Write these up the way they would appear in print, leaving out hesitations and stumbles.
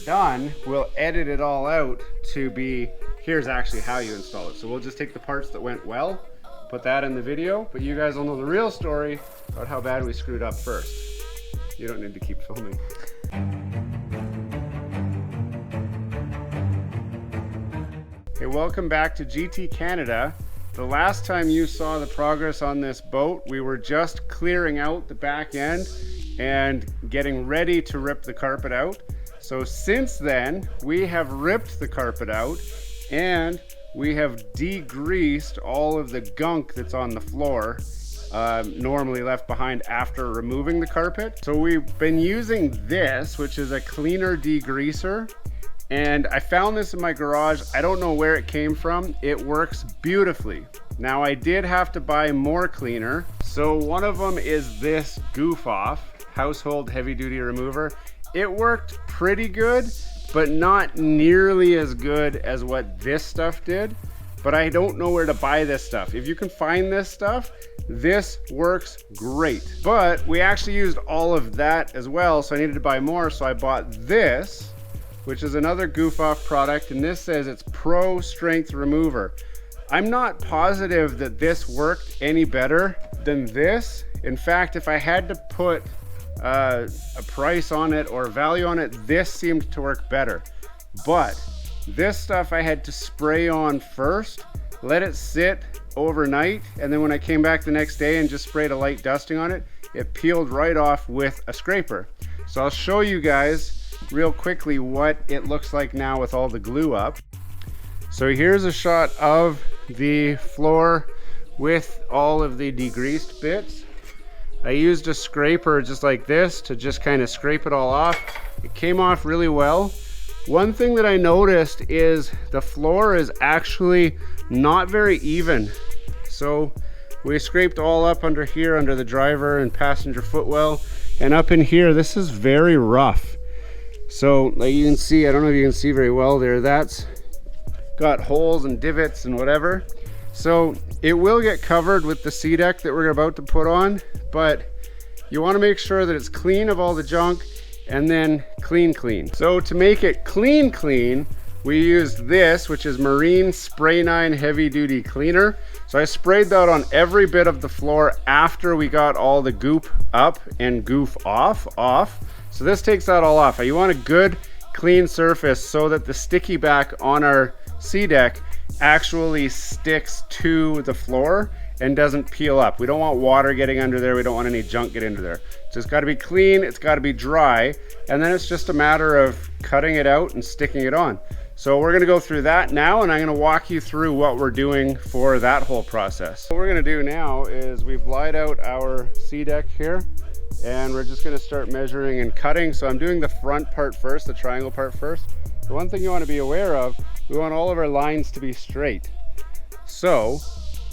done, we'll edit it all out to be, here's actually how you install it. So we'll just take the parts that went well, put that in the video, but you guys will know the real story about how bad we screwed up first. You don't need to keep filming. Hey, welcome back to GT Canada. The last time you saw the progress on this boat, we were just clearing out the back end and getting ready to rip the carpet out. So since then, we have ripped the carpet out and we have degreased all of the gunk that's on the floor, normally left behind after removing the carpet. So we've been using this, which is a cleaner degreaser. And I found this in my garage. I don't know where it came from. It works beautifully. Now I did have to buy more cleaner. So one of them is this Goof Off household heavy duty remover. It worked pretty good, but not nearly as good as what this stuff did. But I don't know where to buy this stuff. If you can find this stuff, this works great. But we actually used all of that as well, so I needed to buy more. So I bought this, which is another Goof Off product, and this says it's Pro Strength Remover. I'm not positive that this worked any better than this. In fact, if I had to put a price on it or value on it, this seemed to work better. But this stuff I had to spray on first, let it sit overnight, and then when I came back the next day and just sprayed a light dusting on it, it peeled right off with a scraper. So I'll show you guys real quickly what it looks like now with all the glue up. So here's a shot of the floor with all of the degreased bits. I used a scraper just like this to just kind of scrape it all off. It came off really well. One thing that I noticed is the floor is actually not very even. So we scraped all up under here, under the driver and passenger footwell, and up in here, this is very rough. So like you can see, I don't know if you can see very well there, that's got holes and divots and whatever. So it will get covered with the SeaDek that we're about to put on, but you want to make sure that it's clean of all the junk and then clean. So to make it clean, we used this, which is Marine Spray 9 Heavy Duty Cleaner. So I sprayed that on every bit of the floor after we got all the goop up and goof off. So this takes that all off. You want a good clean surface so that the sticky back on our SeaDek actually sticks to the floor and doesn't peel up. We don't want water getting under there. We don't want any junk getting into there. So it's got to be clean, it's got to be dry, and then it's just a matter of cutting it out and sticking it on. So we're going to go through that now, and I'm going to walk you through what we're doing for that whole process. What we're going to do now is we've laid out our SeaDek here, and we're just going to start measuring and cutting. So I'm doing the front part first, the triangle part first. The one thing you want to be aware of, we want all of our lines to be straight. So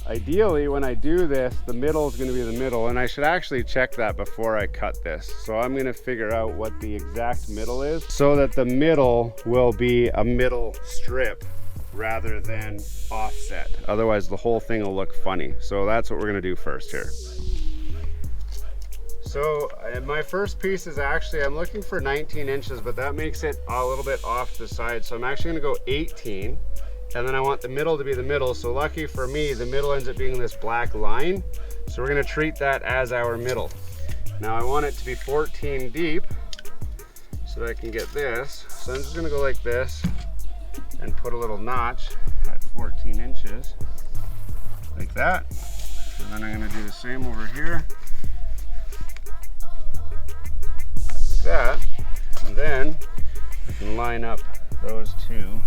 ideally when I do this, the middle is going to be the middle, and I should actually check that before I cut this. So I'm going to figure out what the exact middle is so that the middle will be a middle strip rather than offset. Otherwise the whole thing will look funny. So that's what we're going to do first here. So my first piece is actually, I'm looking for 19 inches, but that makes it a little bit off the side. So I'm actually gonna go 18, and then I want the middle to be the middle. So lucky for me, the middle ends up being this black line. So we're gonna treat that as our middle. Now I want it to be 14 deep so that I can get this. So I'm just gonna go like this and put a little notch at 14 inches, like that. And then I'm gonna do the same over here. That, and then I can line up those two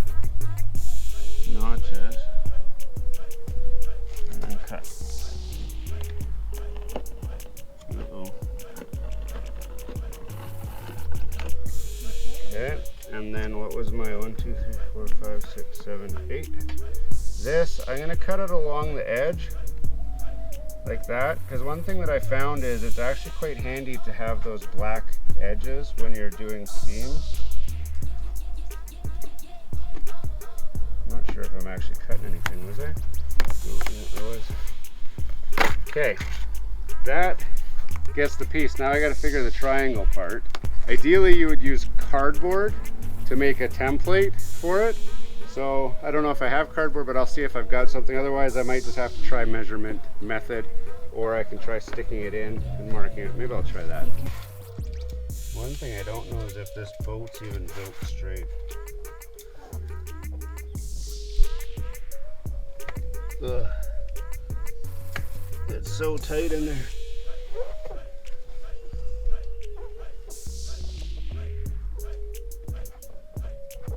notches and then cut. Okay, and then what was my 1, 2, 3, 4, 5, 6, 7, 8? This, I'm going to cut it along the edge like that, because one thing that I found is it's actually quite handy to have those black edges when you're doing seams. I'm not sure if I'm actually cutting anything, was I? No, I was. Okay, that gets the piece. Now I got to figure the triangle part. Ideally you would use cardboard to make a template for it. So I don't know if I have cardboard, but I'll see if I've got something. Otherwise, I might just have to try measurement method, or I can try sticking it in and marking it. Maybe I'll try that. One thing I don't know is if this boat's even built straight. Ugh. It's so tight in there.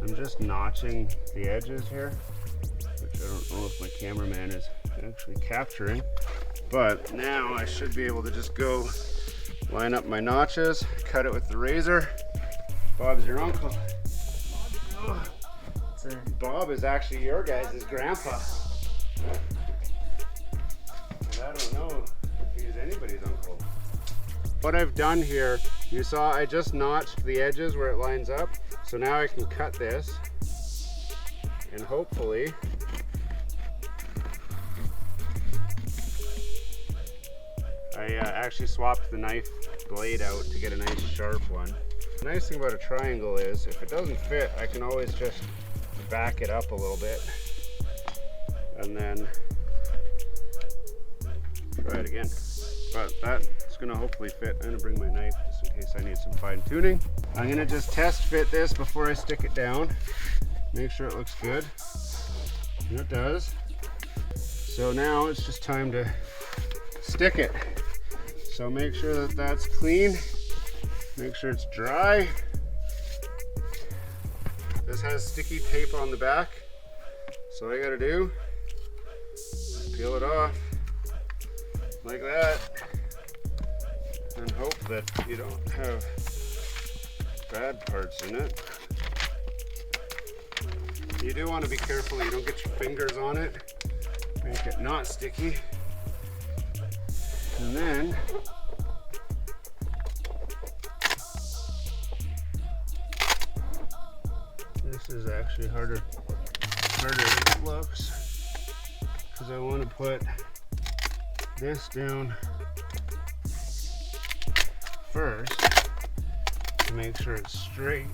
I'm just notching the edges here, which I don't know if my cameraman is actually capturing, but now I should be able to just go line up my notches, cut it with the razor. Bob's your uncle. Oh, Bob is actually your guys' grandpa. And I don't know if he's anybody's uncle. What I've done here, you saw I just notched the edges where it lines up. So now I can cut this, and hopefully I actually swapped the knife blade out to get a nice sharp one. The nice thing about a triangle is if it doesn't fit, I can always just back it up a little bit and then try it again. But that's gonna hopefully fit. I'm gonna bring my knife just in case I need some fine tuning. I'm gonna just test fit this before I stick it down. Make sure it looks good. And it does. So now it's just time to stick it. So make sure that that's clean. Make sure it's dry. This has sticky tape on the back. So all I gotta do is peel it off like that and hope that you don't have bad parts in it. You do want to be careful you don't get your fingers on it. Make it not sticky. And then this is actually harder than it looks, because I want to put this down first to make sure it's straight.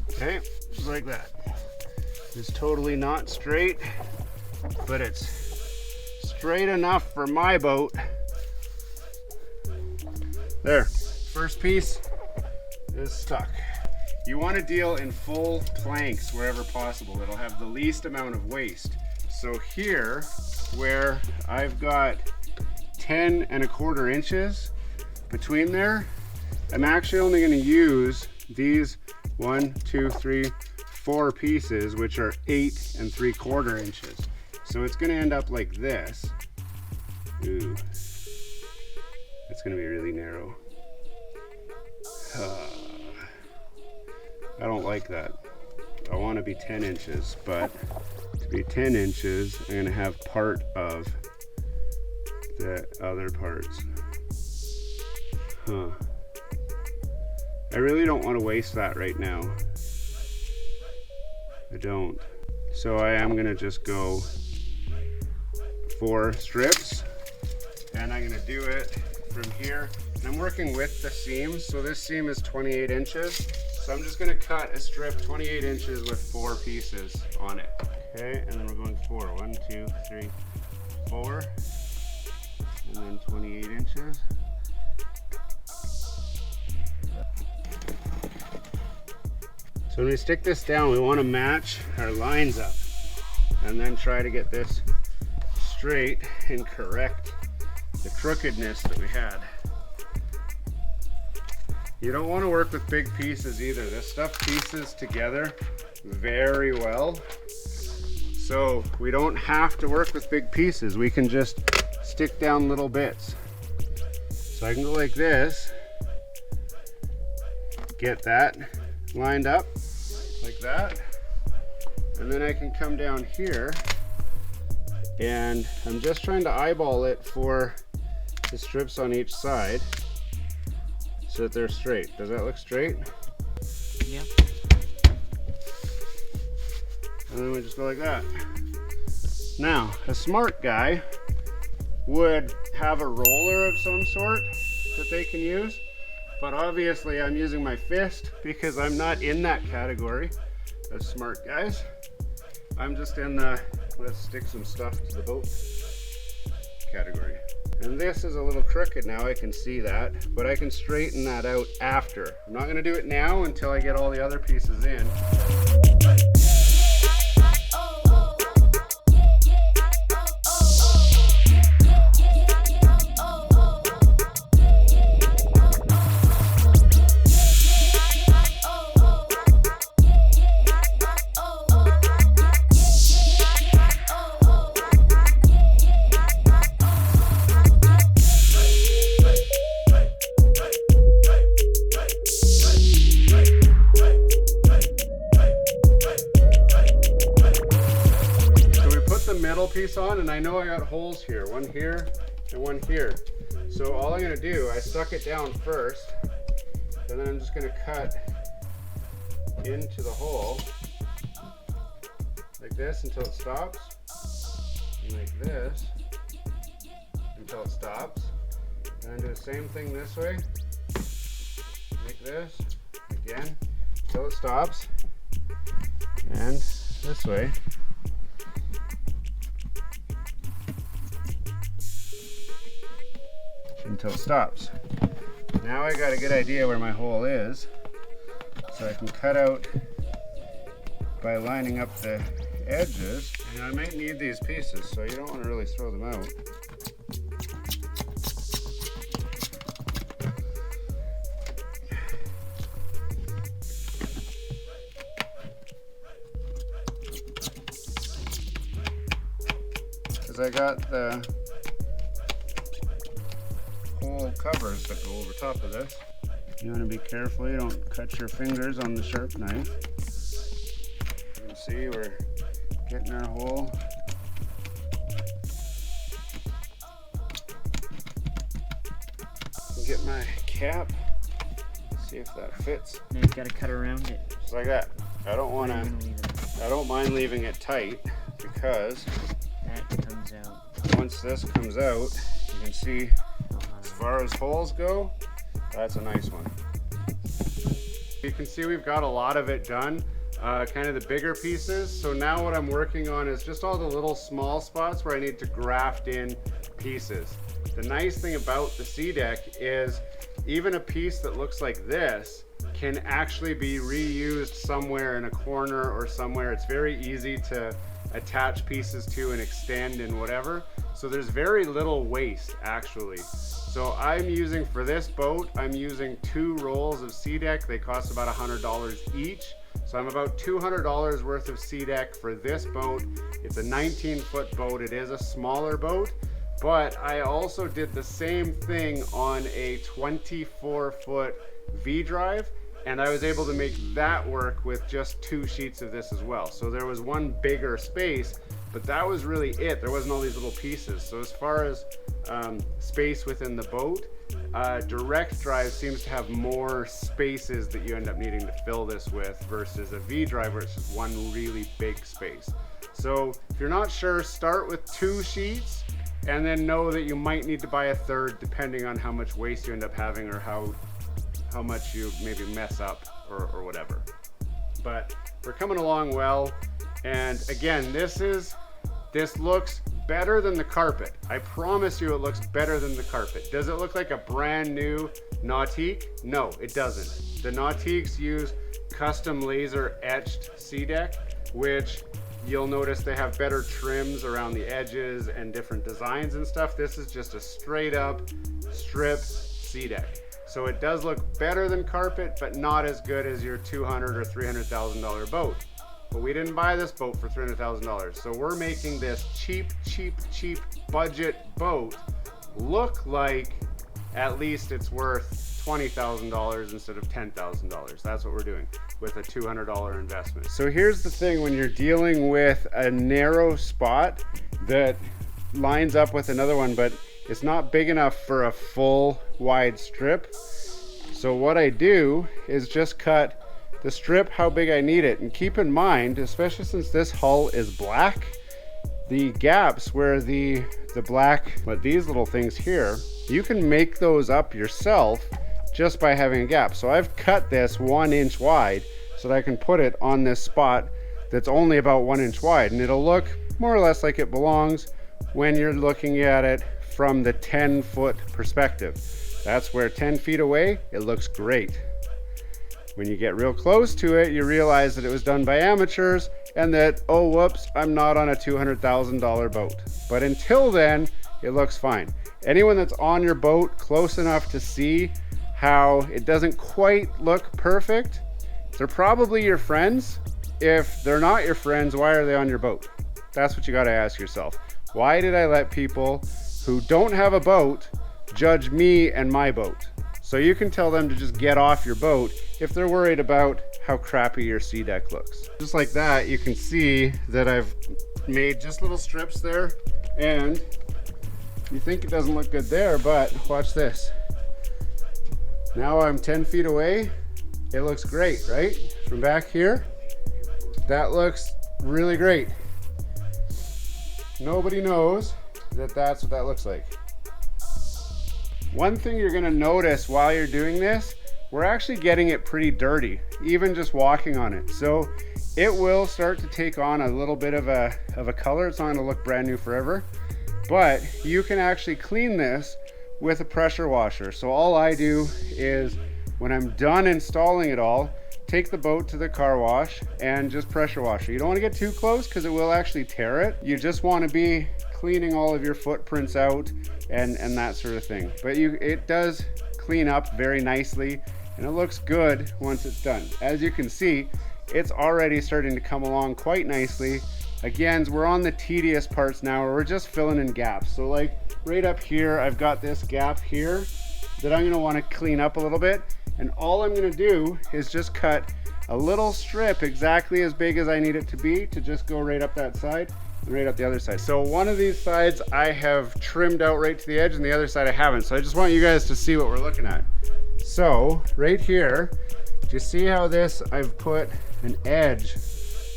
Okay, just like that. It's totally not straight, but it's straight enough for my boat. There, first piece is stuck. You want to deal in full planks wherever possible. It'll have the least amount of waste. So here, where I've got 10 1/4 inches between there, I'm actually only going to use these 1, 2, 3, 4 pieces, which are 8 3/4 inches. So it's going to end up like this. Ooh, it's going to be really narrow. I don't like that. I want to be 10 inches, but to be 10 inches, I'm going to have part of the other parts. I really don't want to waste that right now. I don't. So I am going to just go 4 strips, and I'm going to do it from here. And I'm working with the seam, so this seam is 28 inches. So I'm just going to cut a strip 28 inches with 4 pieces on it. Okay, and then we're going 4. 1, 2, 3, 4. And then 28 inches. So when we stick this down, we want to match our lines up and then try to get this straight and correct the crookedness that we had. You don't want to work with big pieces either. This stuff pieces together very well. So we don't have to work with big pieces. We can just stick down little bits. So I can go like this, get that lined up like that, and then I can come down here, and I'm just trying to eyeball it for the strips on each side so that they're straight. Does that look straight? Yeah. And then we just go like that. Now, a smart guy would have a roller of some sort that they can use, but obviously I'm using my fist because I'm not in that category of smart guys. I'm just in the let's stick some stuff to the boat category. And this is a little crooked now, I can see that, but I can straighten that out after. I'm not going to do it now until I get all the other pieces in. Piece on, and I know I got holes here, one here and one here. So all I'm going to do, I stuck it down first, and then I'm just going to cut into the hole like this until it stops, and like this until it stops, and then do the same thing this way, like this again until it stops, and this way until it stops. Now I got a good idea where my hole is, so I can cut out by lining up the edges. And I might need these pieces, so you don't want to really throw them out. Because I got the whole covers that go over top of this. You want to be careful you don't cut your fingers on the sharp knife. You can see we're getting our hole. Get my cap, see if that fits. Now you've got to cut around it. Just like that. I don't mind leaving it tight because that comes out. Once this comes out, you can see as far as holes go, that's a nice one. You can see we've got a lot of it done, kind of the bigger pieces. So now what I'm working on is just all the little small spots where I need to graft in pieces. The nice thing about the SeaDek is even a piece that looks like this can actually be reused somewhere in a corner or somewhere. It's very easy to attach pieces to and extend and whatever. So there's very little waste actually. So I'm using, for this boat, I'm using 2 rolls of SeaDek. They cost about $100 each. So I'm about $200 worth of SeaDek for this boat. It's a 19-foot boat. It is a smaller boat, but I also did the same thing on a 24-foot V-drive, and I was able to make that work with just 2 sheets of this as well. So there was one bigger space, but that was really it. There wasn't all these little pieces. So as far as space within the boat, direct drive seems to have more spaces that you end up needing to fill this with versus a V-drive where it's just one really big space. So if you're not sure, start with 2 sheets and then know that you might need to buy a third depending on how much waste you end up having or how much you maybe mess up or whatever. But we're coming along well. And again, this looks better than the carpet. I promise you it looks better than the carpet. Does it look like a brand new Nautique? No, it doesn't. The Nautiques use custom laser etched SeaDek, which you'll notice they have better trims around the edges and different designs and stuff. This is just a straight up strip SeaDek. So it does look better than carpet, but not as good as your $200,000 or $300,000 boat. But we didn't buy this boat for $300,000. So we're making this cheap budget boat look like at least it's worth $20,000 instead of $10,000. That's what we're doing with a $200 investment. So here's the thing, when you're dealing with a narrow spot that lines up with another one, but it's not big enough for a full wide strip. So what I do is just cut the strip how big I need it. And keep in mind, especially since this hull is black, the gaps where the black, but these little things here, you can make those up yourself just by having a gap. So I've cut this 1 inch wide so that I can put it on this spot that's only about 1 inch wide, and it'll look more or less like it belongs when you're looking at it from the 10-foot perspective. That's where 10 feet away, it looks great. When you get real close to it, you realize that it was done by amateurs and that, oh, whoops, I'm not on a $200,000 boat. But until then, it looks fine. Anyone that's on your boat close enough to see how it doesn't quite look perfect, they're probably your friends. If they're not your friends, why are they on your boat? That's what you gotta ask yourself. Why did I let people who don't have a boat judge me and my boat? So you can tell them to just get off your boat if they're worried about how crappy your SeaDek looks. Just like that, you can see that I've made just little strips there, and you think it doesn't look good there, but watch this. Now I'm 10 feet away. It looks great, right? From back here, that looks really great. Nobody knows that that's what that looks like. One thing you're gonna notice while you're doing this, we're actually getting it pretty dirty, even just walking on it. So it will start to take on a little bit of a color. It's not gonna look brand new forever, but you can actually clean this with a pressure washer. So all I do is, when I'm done installing it all, take the boat to the car wash and just pressure wash it. You don't want to get too close because it will actually tear it. You just want to be cleaning all of your footprints out and that sort of thing. But it does clean up very nicely and it looks good once it's done. As you can see, it's already starting to come along quite nicely. Again, we're on the tedious parts now where we're just filling in gaps. So like right up here, I've got this gap here that I'm gonna wanna clean up a little bit. And all I'm gonna do is just cut a little strip exactly as big as I need it to be to just go right up that side and right up the other side. So one of these sides I have trimmed out right to the edge and the other side I haven't. So I just want you guys to see what we're looking at. So right here, do you see how this, I've put an edge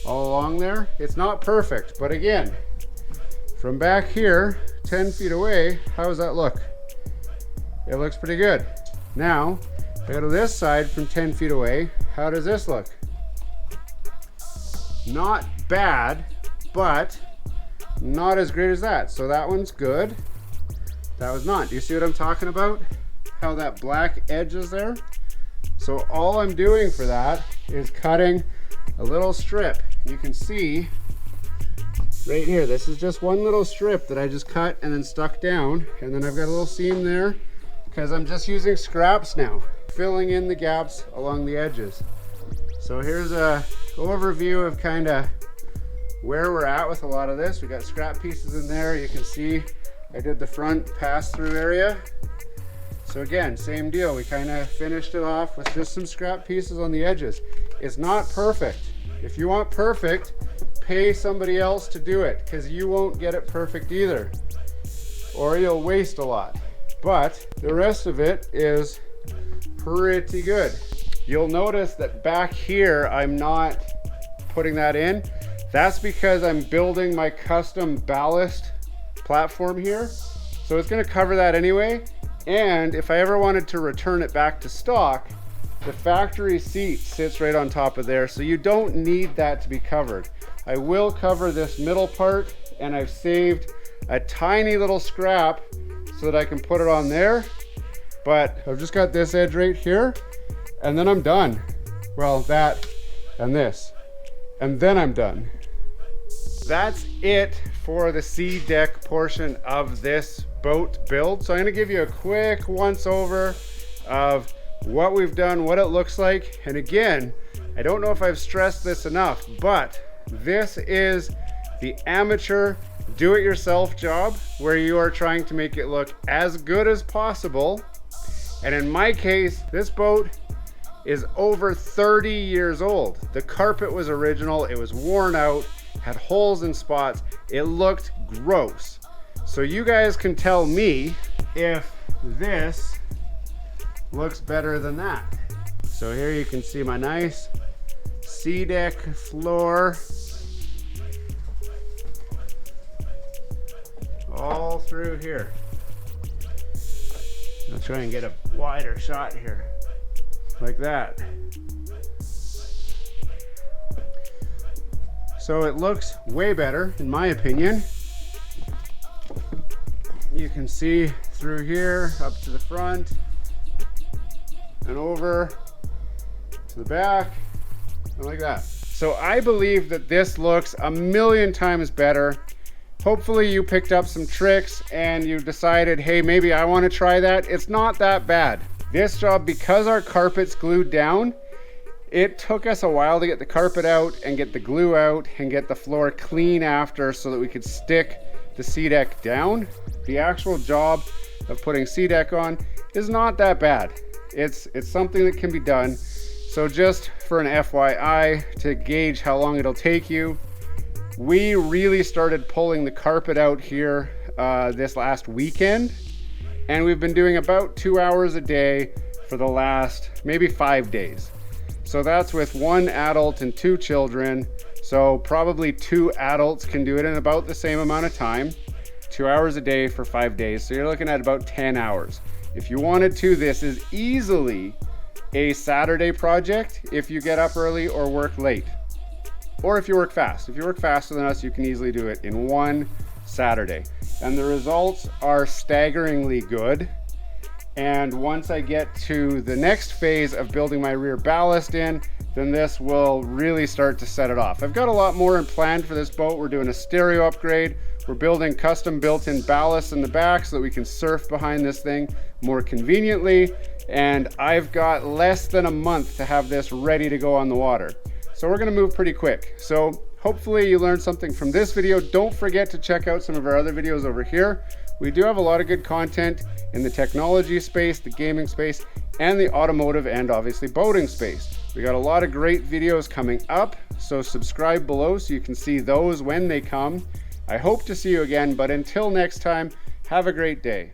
all along there? It's not perfect, but again, from back here, 10 feet away, how does that look? It looks pretty good. Now, if I go to this side from 10 feet away, how does this look? Not bad, but not as great as that. So that one's good. That was not. Do you see what I'm talking about? How that black edge is there? So all I'm doing for that is cutting a little strip. You can see right here, this is just one little strip that I just cut and then stuck down. And then I've got a little seam there because I'm just using scraps now, filling in the gaps along the edges. So here's a overview of kind of where we're at with a lot of this. We got scrap pieces in there. You can see I did the front pass-through area. So again, same deal. We kind of finished it off with just some scrap pieces on the edges. It's not perfect. If you want perfect, pay somebody else to do it because you won't get it perfect either, or you'll waste a lot. But the rest of it is pretty good. You'll notice that back here, I'm not putting that in. That's because I'm building my custom ballast platform here. So it's gonna cover that anyway. And if I ever wanted to return it back to stock, the factory seat sits right on top of there. So you don't need that to be covered. I will cover this middle part, and I've saved a tiny little scrap so that I can put it on there. But I've just got this edge right here, and then I'm done. Well, that and this, and then I'm done. That's it for the SeaDek portion of this boat build. So I'm gonna give you a quick once over of what we've done, what it looks like. And again, I don't know if I've stressed this enough, but this is the amateur do-it-yourself job where you are trying to make it look as good as possible. And in my case, this boat is over 30 years old. The carpet was original, it was worn out, had holes and spots, it looked gross. So you guys can tell me if this looks better than that. So here you can see my nice SeaDek floor. all through here. I'll try and get a wider shot here, like that. So it looks way better, in my opinion. You can see through here, up to the front, and over to the back, and like that. So I believe that this looks a million times better. Hopefully you picked up some tricks and you decided, hey, maybe I want to try that. It's not that bad. This job, because our carpet's glued down, it took us a while to get the carpet out and get the glue out and get the floor clean after so that we could stick the SeaDek down. The actual job of putting SeaDek on is not that bad. It's something that can be done. So just for an FYI to gauge how long it'll take you, we really started pulling the carpet out here this last weekend, and we've been doing about 2 hours a day for the last maybe 5 days. So that's with 1 adult and 2 children. So probably 2 adults can do it in about the same amount of time, 2 hours a day for 5 days. So you're looking at about 10 hours. If you wanted to, this is easily a Saturday project if you get up early or work late. Or if you work fast. If you work faster than us, you can easily do it in 1 Saturday. And the results are staggeringly good. And once I get to the next phase of building my rear ballast in, then this will really start to set it off. I've got a lot more in plan for this boat. We're doing a stereo upgrade. We're building custom built-in ballast in the back so that we can surf behind this thing more conveniently. And I've got less than a month to have this ready to go on the water. So we're gonna move pretty quick. So hopefully you learned something from this video. Don't forget to check out some of our other videos over here. We do have a lot of good content in the technology space, the gaming space, and the automotive and obviously boating space. We got a lot of great videos coming up, so subscribe below so you can see those when they come. I hope to see you again, but until next time, have a great day.